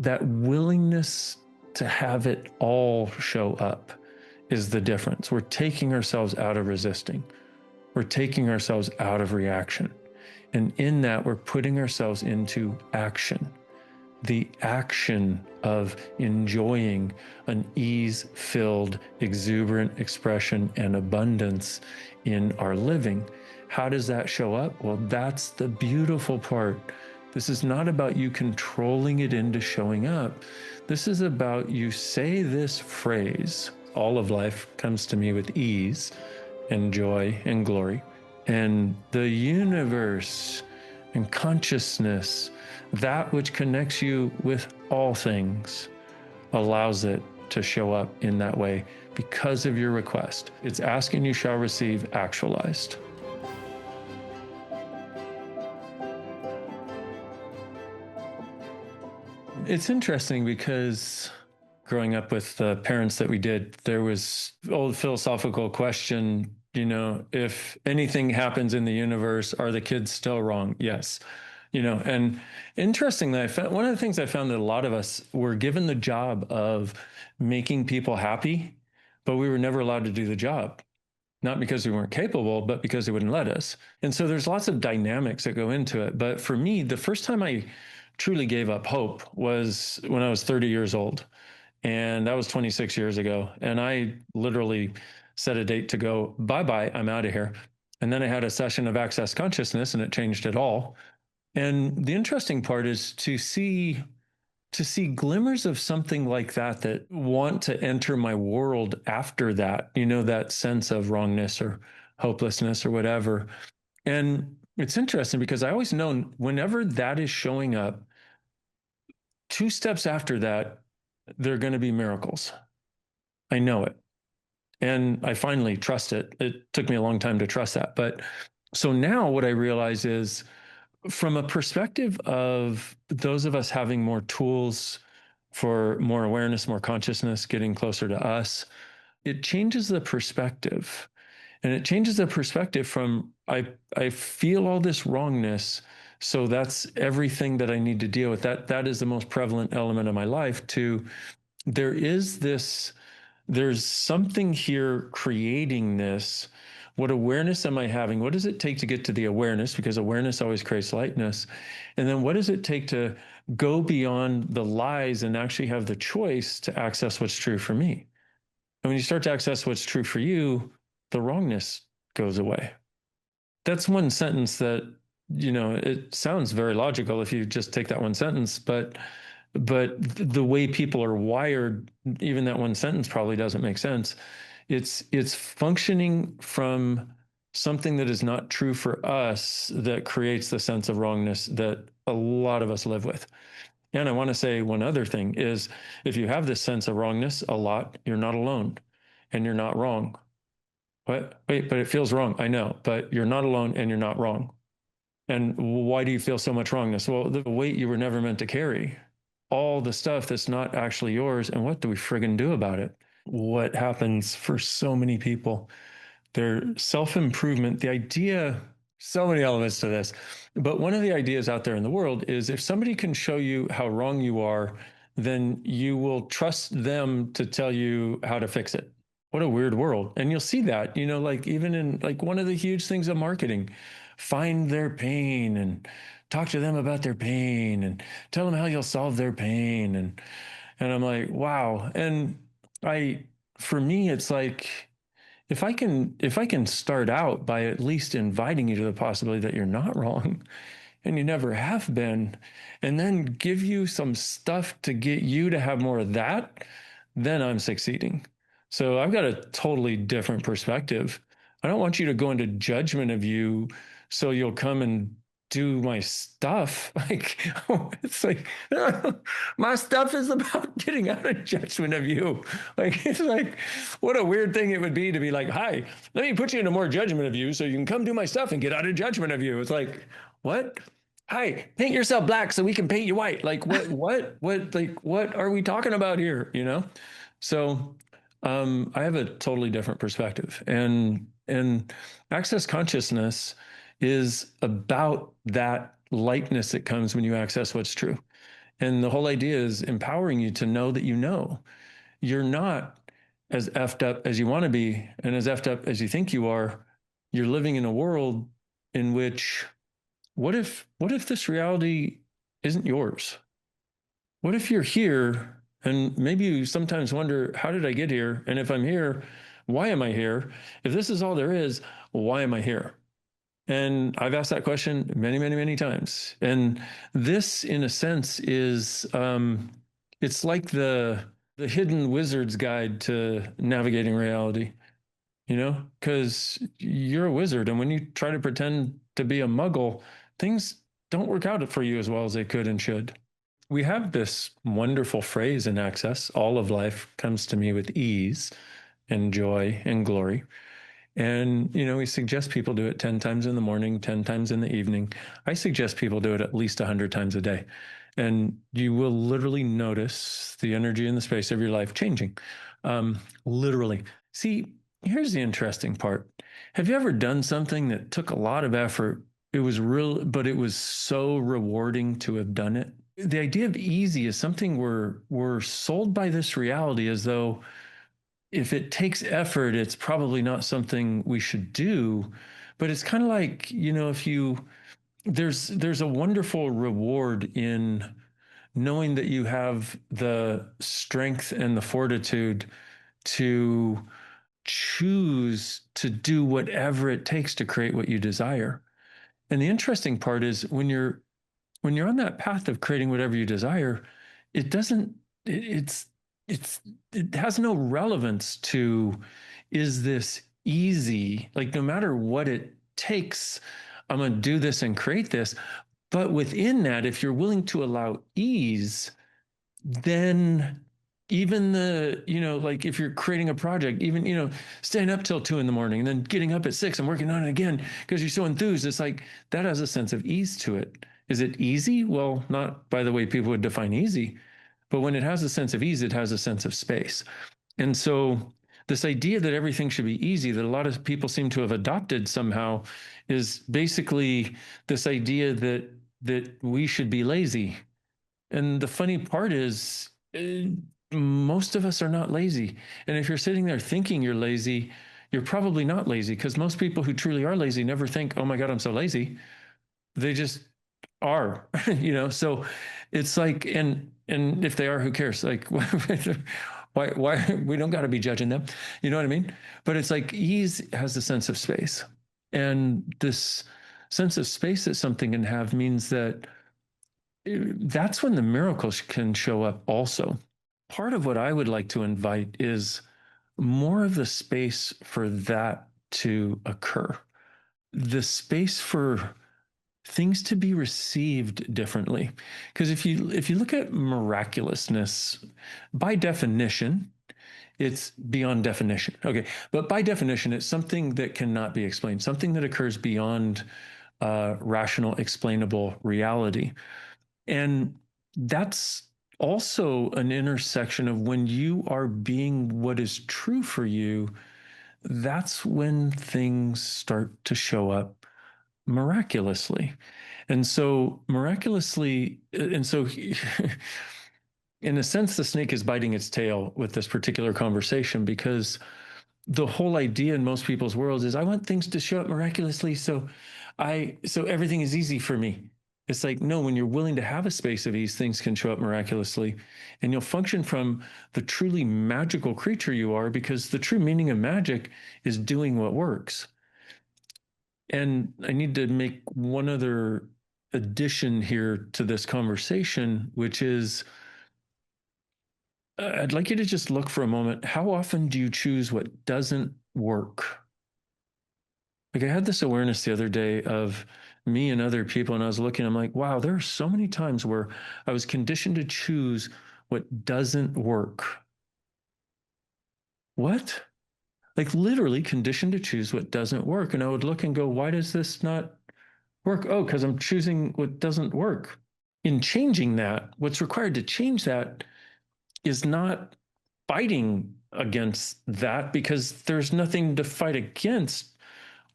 that willingness to have it all show up is the difference. We're taking ourselves out of resisting. We're taking ourselves out of reaction. And in that, we're putting ourselves into action. The action of enjoying an ease-filled, exuberant expression and abundance in our living. How does that show up? Well, that's the beautiful part. This is not about you controlling it into showing up. This is about you say this phrase, all of life comes to me with ease and joy and glory. And the universe and consciousness, that which connects you with all things, allows it to show up in that way because of your request. It's asking, you shall receive, actualized. It's interesting because growing up with the parents that we did, there was old philosophical question, if anything happens in the universe, are the kids still wrong? Yes. And interestingly, one of the things I found that a lot of us were given the job of making people happy, but we were never allowed to do the job. Not because we weren't capable, but because they wouldn't let us. And so there's lots of dynamics that go into it. But for me, the first time I truly gave up hope was when I was 30 years old. And that was 26 years ago. And I literally set a date to go, bye-bye, I'm out of here. And then I had a session of access consciousness and it changed it all. And the interesting part is to see glimmers of something like that want to enter my world after that, that sense of wrongness or hopelessness or whatever. And it's interesting because I always know whenever that is showing up, 2 steps after that, there are going to be miracles. I know it. And I finally trust it. It took me a long time to trust that. But so now what I realize is, from a perspective of those of us having more tools for more awareness, more consciousness, getting closer to us, it changes the perspective. And it changes the perspective from, I feel all this wrongness, so that's everything that I need to deal with. That is the most prevalent element of my life, to there's something here creating this. What awareness am I having? What does it take to get to the awareness? Because awareness always creates lightness. And then what does it take to go beyond the lies and actually have the choice to access what's true for me? And when you start to access what's true for you, the wrongness goes away. That's one sentence that, it sounds very logical if you just take that one sentence, but the way people are wired, even that one sentence probably doesn't make sense. It's functioning from something that is not true for us that creates the sense of wrongness that a lot of us live with. And I want to say one other thing is, if you have this sense of wrongness a lot, you're not alone and you're not wrong. What? Wait, but it feels wrong. I know, but you're not alone and you're not wrong. And why do you feel so much wrongness? Well, the weight you were never meant to carry, all the stuff that's not actually yours. And what do we friggin' do about it? What happens for so many people, their self-improvement, the idea, so many elements to this, but one of the ideas out there in the world is, if somebody can show you how wrong you are, then you will trust them to tell you how to fix it. What a weird world. And you'll see that, like even in like one of the huge things of marketing, find their pain and talk to them about their pain and tell them how you'll solve their pain. And I'm like, wow. And for me, it's like, if I can start out by at least inviting you to the possibility that you're not wrong and you never have been, and then give you some stuff to get you to have more of that, then I'm succeeding. So I've got a totally different perspective. I don't want you to go into judgment of you so you'll come and do my stuff. Like, it's like, my stuff is about getting out of judgment of you. Like, it's like, what a weird thing it would be to be like, hi, let me put you into more judgment of you so you can come do my stuff and get out of judgment of you. It's like, what? Hi, paint yourself black so we can paint you white. Like, what are we talking about here? So I have a totally different perspective, and access consciousness is about that lightness that comes when you access what's true. And the whole idea is empowering you to know that you know. You're not as effed up as you want to be and as effed up as you think you are. You're living in a world in which what if this reality isn't yours? What if you're here and maybe you sometimes wonder, how did I get here? And if I'm here, why am I here? If this is all there is, why am I here? And I've asked that question many, many, many times. And this, in a sense, is it's like the hidden wizard's guide to navigating reality, because you're a wizard, and when you try to pretend to be a muggle, things don't work out for you as well as they could and should. We have this wonderful phrase in Access: all of life comes to me with ease and joy and glory. And, we suggest people do it 10 times in the morning, 10 times in the evening. I suggest people do it at least 100 times a day. And you will literally notice the energy and the space of your life changing. Literally. See, here's the interesting part. Have you ever done something that took a lot of effort? It was real, but it was so rewarding to have done it. The idea of easy is something we're sold by this reality as though if it takes effort, it's probably not something we should do. But it's kind of like, if you there's a wonderful reward in knowing that you have the strength and the fortitude to choose to do whatever it takes to create what you desire. And the interesting part is when you're on that path of creating whatever you desire, it doesn't, it's, it has no relevance to, is this easy? Like, no matter what it takes, I'm going to do this and create this. But within that, if you're willing to allow ease, then even like if you're creating a project, even, staying up till 2 a.m. and then getting up at 6 and working on it again because you're so enthused, it's like that has a sense of ease to it. Is it easy? Well, not by the way people would define easy, but when it has a sense of ease, it has a sense of space. And so this idea that everything should be easy, that a lot of people seem to have adopted somehow, is basically this idea that we should be lazy. And the funny part is, most of us are not lazy. And if you're sitting there thinking you're lazy, you're probably not lazy, because most people who truly are lazy never think, oh my God, I'm so lazy. They just are, So it's like, and if they are, who cares? Like, why we don't got to be judging them. You know what I mean? But it's like ease has a sense of space. And this sense of space that something can have means that that's when the miracles can show up also. Part of what I would like to invite is more of the space for that to occur, the space for things to be received differently. Because if you look at miraculousness, by definition, it's beyond definition. Okay, but by definition, it's something that cannot be explained, something that occurs beyond rational, explainable reality. And that's also an intersection of when you are being what is true for you, that's when things start to show up miraculously. And so miraculously, and so in a sense, the snake is biting its tail with this particular conversation, because the whole idea in most people's worlds is I want things to show up miraculously, so everything is easy for me. It's like, no, when you're willing to have a space of ease, things can show up miraculously, and you'll function from the truly magical creature you are, because the true meaning of magic is doing what works. And I need to make one other addition here to this conversation, which is I'd like you to just look for a moment. How often do you choose what doesn't work? Like, I had this awareness the other day of me and other people, and I was looking, I'm like, wow, there are so many times where I was conditioned to choose what doesn't work. What? Like, literally conditioned to choose what doesn't work. And I would look and go, why does this not work? Oh, because I'm choosing what doesn't work. In changing that, what's required to change that is not fighting against that, because there's nothing to fight against.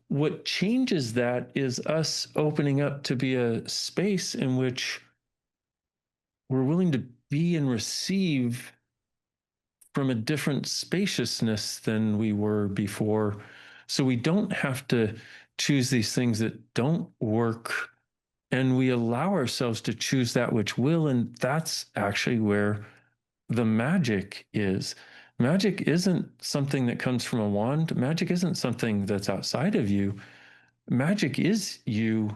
What changes that is us opening up to be a space in which we're willing to be and receive from a different spaciousness than we were before. So we don't have to choose these things that don't work, and we allow ourselves to choose that which will. And that's actually where the magic is. Magic isn't something that comes from a wand. Magic isn't something that's outside of you. Magic is you.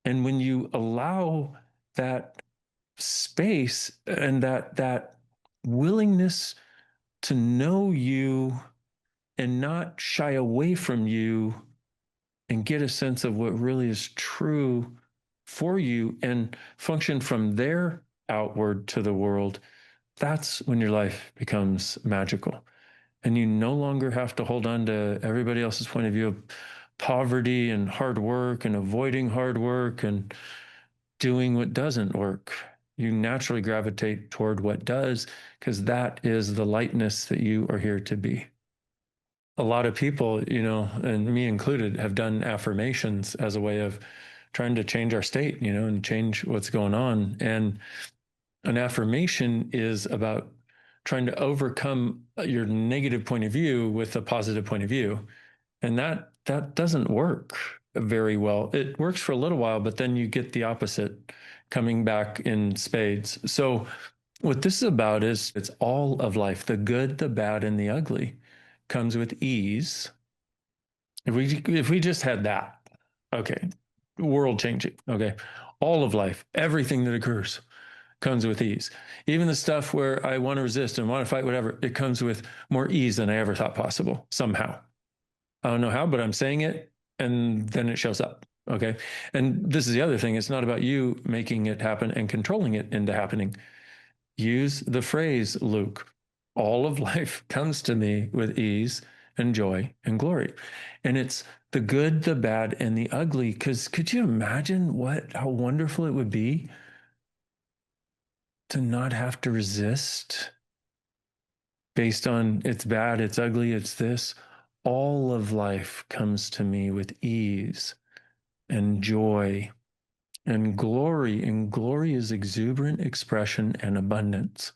And when you allow that space and that willingness to know you and not shy away from you and get a sense of what really is true for you and function from there outward to the world, that's when your life becomes magical. And you no longer have to hold on to everybody else's point of view of poverty and hard work and avoiding hard work and doing what doesn't work. You naturally gravitate toward what does, because that is the lightness that you are here to be. A lot of people, and me included, have done affirmations as a way of trying to change our state, and change what's going on. And an affirmation is about trying to overcome your negative point of view with a positive point of view. And that doesn't work very well. It works for a little while, but then you get the opposite coming back in spades. So what this is about is it's all of life. The good, the bad, and the ugly comes with ease. If we just had that, okay, world changing, okay, all of life, everything that occurs comes with ease. Even the stuff where I want to resist and want to fight, whatever, it comes with more ease than I ever thought possible somehow. I don't know how, but I'm saying it, and then it shows up. Okay. And this is the other thing. It's not about you making it happen and controlling it into happening. Use the phrase, Luke, all of life comes to me with ease and joy and glory. And it's the good, the bad, and the ugly. Because could you imagine how wonderful it would be to not have to resist based on it's bad, it's ugly, it's this? All of life comes to me with ease and joy and glory. And glory is exuberant expression and abundance.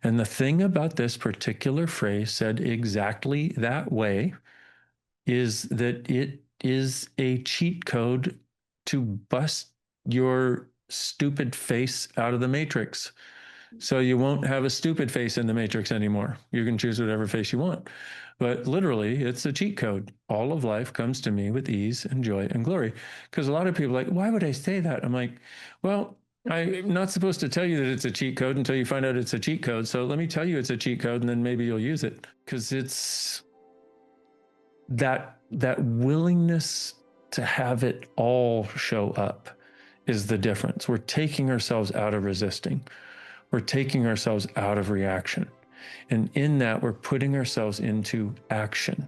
And the thing about this particular phrase said exactly that way is that it is a cheat code to bust your stupid face out of the matrix. So you won't have a stupid face in the matrix anymore. You can choose whatever face you want. But literally, it's a cheat code. All of life comes to me with ease and joy and glory. Because a lot of people are like, why would I say that? I'm like, well, I'm not supposed to tell you that it's a cheat code until you find out it's a cheat code. So let me tell you it's a cheat code, and then maybe you'll use it. Because it's that willingness to have it all show up is the difference. We're taking ourselves out of resisting. We're taking ourselves out of reaction. And in that, we're putting ourselves into action.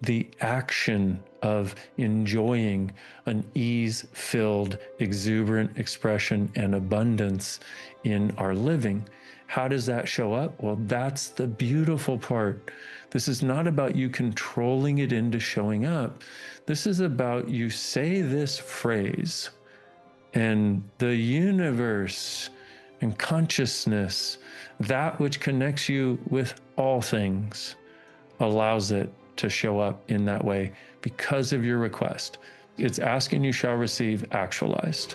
The action of enjoying an ease-filled, exuberant expression and abundance in our living. How does that show up? Well, that's the beautiful part. This is not about you controlling it into showing up. This is about you say this phrase, and the universe and consciousness, that which connects you with all things, allows it to show up in that way because of your request. It's asking, you shall receive, actualized.